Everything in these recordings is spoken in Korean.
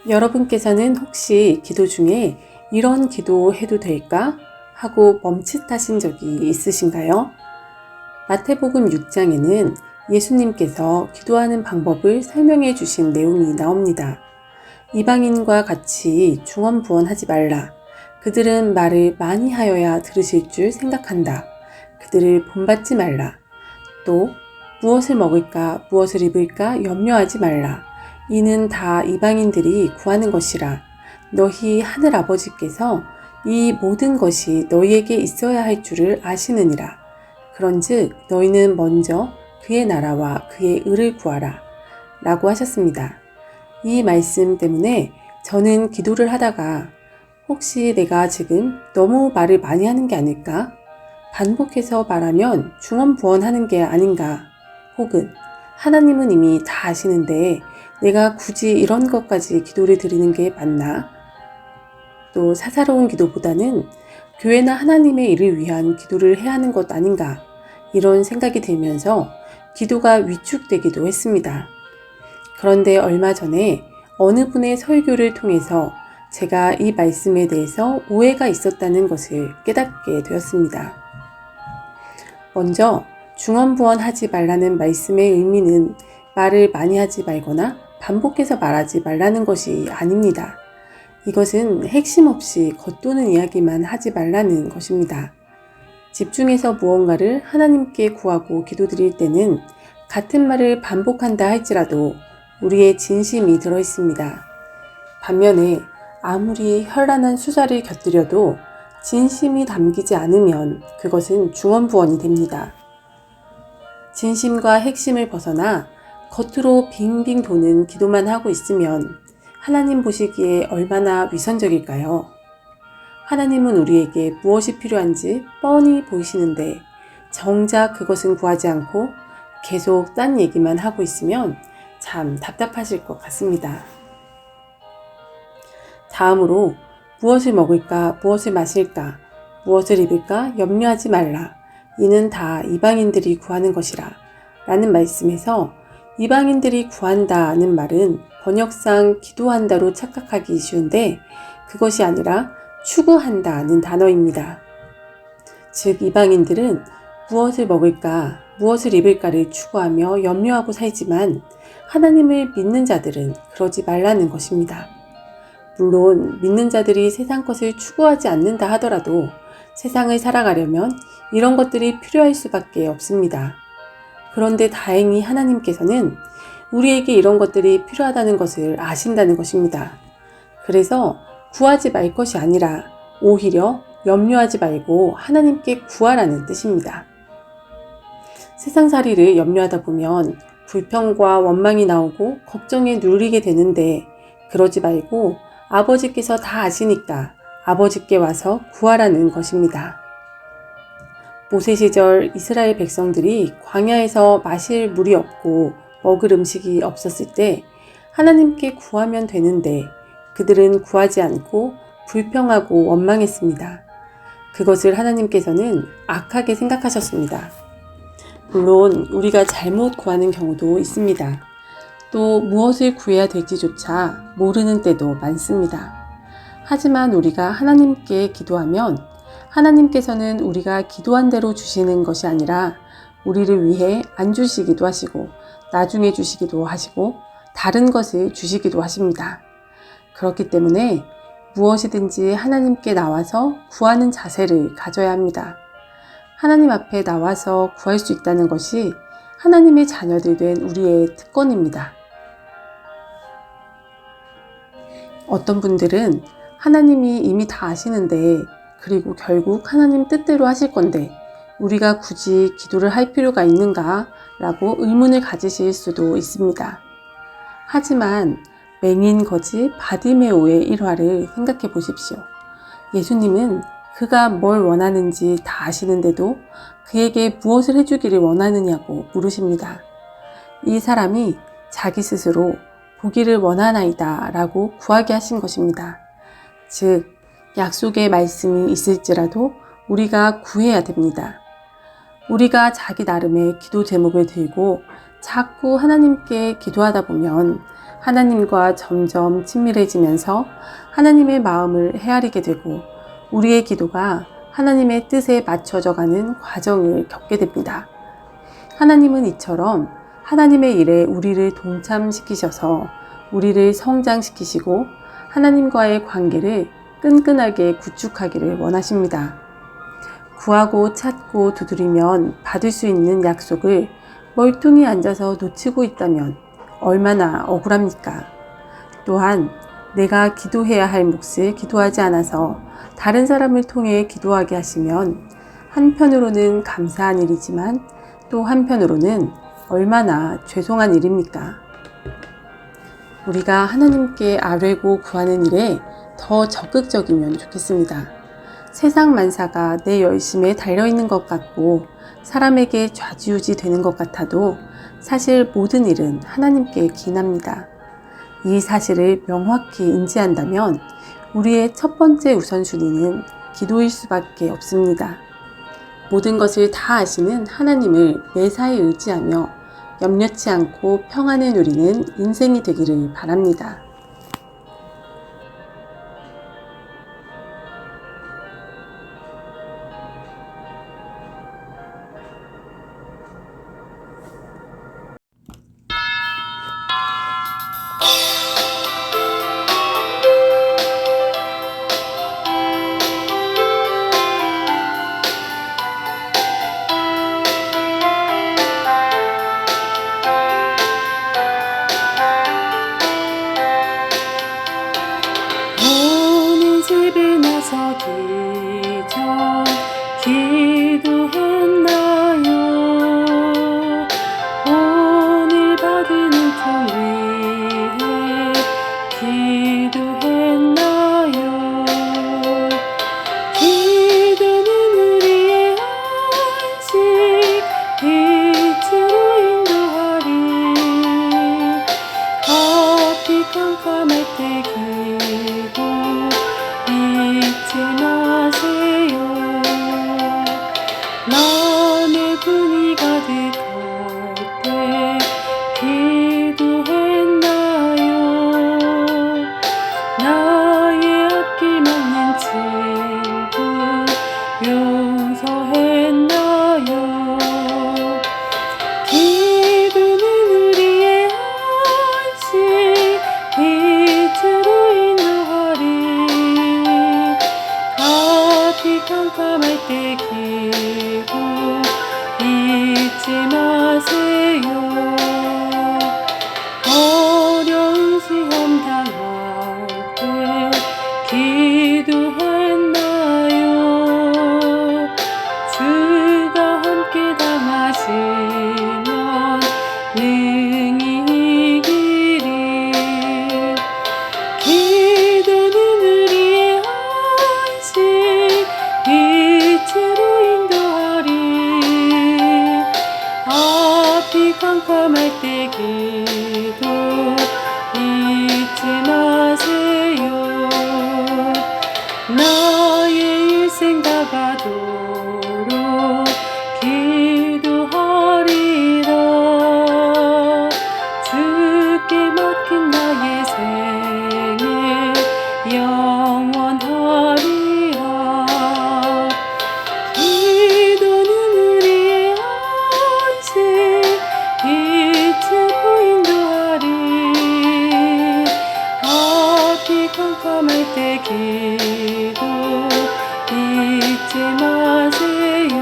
여러분께서는 혹시 기도 중에 이런 기도 해도 될까? 하고 멈칫하신 적이 있으신가요? 마태복음 6장에는 예수님께서 기도하는 방법을 설명해 주신 내용이 나옵니다. 이방인과 같이 중언부언하지 말라. 그들은 말을 많이 하여야 들으실 줄 생각한다. 그들을 본받지 말라. 또 무엇을 먹을까 무엇을 입을까 염려하지 말라. 이는 다 이방인들이 구하는 것이라. 너희 하늘 아버지께서 이 모든 것이 너희에게 있어야 할 줄을 아시느니라. 그런즉 너희는 먼저 그의 나라와 그의 의를 구하라. 라고 하셨습니다. 이 말씀 때문에 저는 기도를 하다가 혹시 내가 지금 너무 말을 많이 하는 게 아닐까? 반복해서 말하면 중언부언하는 게 아닌가? 혹은 하나님은 이미 다 아시는데 내가 굳이 이런 것까지 기도를 드리는 게 맞나? 또 사사로운 기도보다는 교회나 하나님의 일을 위한 기도를 해야 하는 것 아닌가? 이런 생각이 들면서 기도가 위축되기도 했습니다. 그런데 얼마 전에 어느 분의 설교를 통해서 제가 이 말씀에 대해서 오해가 있었다는 것을 깨닫게 되었습니다. 먼저 중언부언하지 말라는 말씀의 의미는 말을 많이 하지 말거나 반복해서 말하지 말라는 것이 아닙니다. 이것은 핵심 없이 겉도는 이야기만 하지 말라는 것입니다. 집중해서 무언가를 하나님께 구하고 기도드릴 때는 같은 말을 반복한다 할지라도 우리의 진심이 들어있습니다. 반면에 아무리 현란한 수사를 곁들여도 진심이 담기지 않으면 그것은 중언부언이 됩니다. 진심과 핵심을 벗어나 겉으로 빙빙 도는 기도만 하고 있으면 하나님 보시기에 얼마나 위선적일까요? 하나님은 우리에게 무엇이 필요한지 뻔히 보이시는데 정작 그것은 구하지 않고 계속 딴 얘기만 하고 있으면 참 답답하실 것 같습니다. 다음으로 무엇을 먹을까, 무엇을 마실까, 무엇을 입을까 염려하지 말라. 이는 다 이방인들이 구하는 것이라. 라는 말씀에서 이방인들이 구한다는 말은 번역상 기도한다로 착각하기 쉬운데 그것이 아니라 추구한다는 단어입니다. 즉 이방인들은 무엇을 먹을까, 무엇을 입을까를 추구하며 염려하고 살지만 하나님을 믿는 자들은 그러지 말라는 것입니다. 물론 믿는 자들이 세상 것을 추구하지 않는다 하더라도 세상을 살아가려면 이런 것들이 필요할 수밖에 없습니다. 그런데 다행히 하나님께서는 우리에게 이런 것들이 필요하다는 것을 아신다는 것입니다. 그래서 구하지 말 것이 아니라 오히려 염려하지 말고 하나님께 구하라는 뜻입니다. 세상살이를 염려하다 보면 불평과 원망이 나오고 걱정에 눌리게 되는데 그러지 말고 아버지께서 다 아시니까 아버지께 와서 구하라는 것입니다. 모세 시절 이스라엘 백성들이 광야에서 마실 물이 없고 먹을 음식이 없었을 때 하나님께 구하면 되는데 그들은 구하지 않고 불평하고 원망했습니다. 그것을 하나님께서는 악하게 생각하셨습니다. 물론 우리가 잘못 구하는 경우도 있습니다. 또 무엇을 구해야 될지조차 모르는 때도 많습니다. 하지만 우리가 하나님께 기도하면 하나님께서는 우리가 기도한 대로 주시는 것이 아니라 우리를 위해 안 주시기도 하시고 나중에 주시기도 하시고 다른 것을 주시기도 하십니다. 그렇기 때문에 무엇이든지 하나님께 나와서 구하는 자세를 가져야 합니다. 하나님 앞에 나와서 구할 수 있다는 것이 하나님의 자녀들 된 우리의 특권입니다. 어떤 분들은 하나님이 이미 다 아시는데 그리고 결국 하나님 뜻대로 하실 건데 우리가 굳이 기도를 할 필요가 있는가? 라고 의문을 가지실 수도 있습니다. 하지만 맹인 거지 바디메오의 일화를 생각해 보십시오. 예수님은 그가 뭘 원하는지 다 아시는데도 그에게 무엇을 해주기를 원하느냐고 물으십니다. 이 사람이 자기 스스로 보기를 원하나이다 라고 구하게 하신 것입니다. 즉 약속의 말씀이 있을지라도 우리가 구해야 됩니다. 우리가 자기 나름의 기도 제목을 들고 자꾸 하나님께 기도하다 보면 하나님과 점점 친밀해지면서 하나님의 마음을 헤아리게 되고 우리의 기도가 하나님의 뜻에 맞춰져 가는 과정을 겪게 됩니다. 하나님은 이처럼 하나님의 일에 우리를 동참시키셔서 우리를 성장시키시고 하나님과의 관계를 끈끈하게 구축하기를 원하십니다. 구하고 찾고 두드리면 받을 수 있는 약속을 멀뚱히 앉아서 놓치고 있다면 얼마나 억울합니까? 또한 내가 기도해야 할 몫을 기도하지 않아서 다른 사람을 통해 기도하게 하시면 한편으로는 감사한 일이지만 또 한편으로는 얼마나 죄송한 일입니까? 우리가 하나님께 아뢰고 구하는 일에 더 적극적이면 좋겠습니다. 세상 만사가 내 열심에 달려있는 것 같고 사람에게 좌지우지 되는 것 같아도 사실 모든 일은 하나님께 기인합니다. 이 사실을 명확히 인지한다면 우리의 첫 번째 우선순위는 기도일 수밖에 없습니다. 모든 것을 다 아시는 하나님을 매사에 의지하며 염려치 않고 평안을 누리는 인생이 되기를 바랍니다. 오늘 집에 나서기 전 기도했나요? 오늘 받은 은총 위해 기도했나요? 기도는 우리의 안식 빛으로 인도하리. 앞이 깜깜할 때 기도 잊지 마세요. 마음에 분이 가득할 때 기도했나요? 나의 앞길 막는 친구 용서했나요? 기도는 우리의 안식 빛으로 인도하리. 앞이 깜깜할 때 기도 잊지 마세요. 어려운 시험 당할 때 기도했나요? 주가 함께 당하시면 능히 이기리. 기도는 우리의 안식 빛으로 인도하리. 앞이 깜깜할 때 기도 잊지 마세요. 나의 일생 다 가도록 기도하리라. 주께 맡긴 나의 생애 영원하리라. 기도는 우리의 안식 빛으로 인도하리. 앞이 깜깜할 때 기도 잊지 마세요.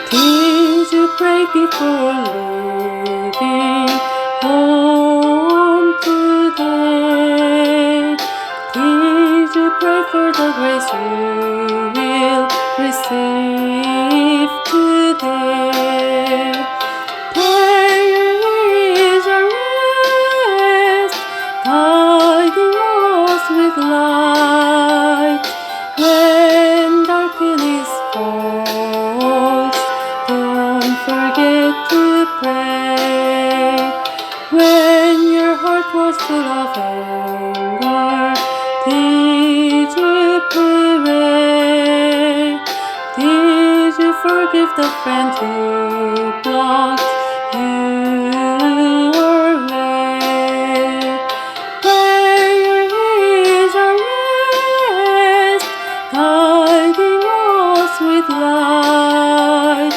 Did you pray before leaving home today? Did you pray for the grace you will receive today? Prayer is a rest, guiding us with light. When darkness falls, don't forget to pray. When your heart was full of anger, did you pray? the friend who blocked your way. Prayer is our rest, guiding us with light.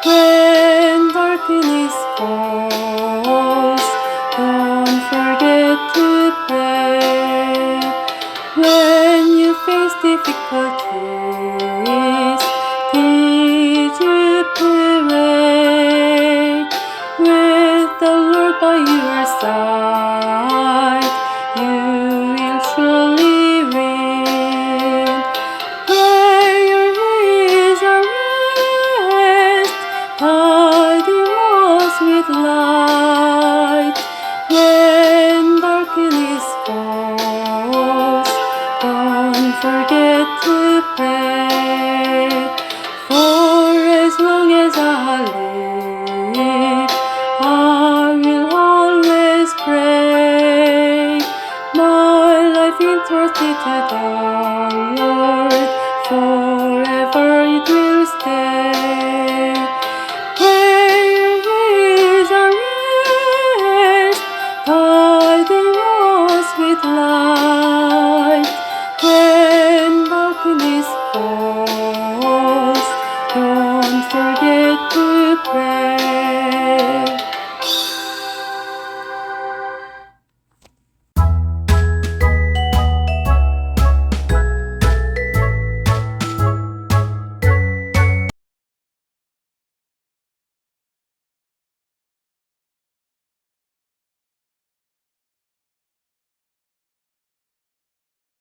When darkness falls, don't forget to pray. When you face difficulties, teach you pray. With the Lord by your side, you will surely win. Prayer is our rest, guiding us with light.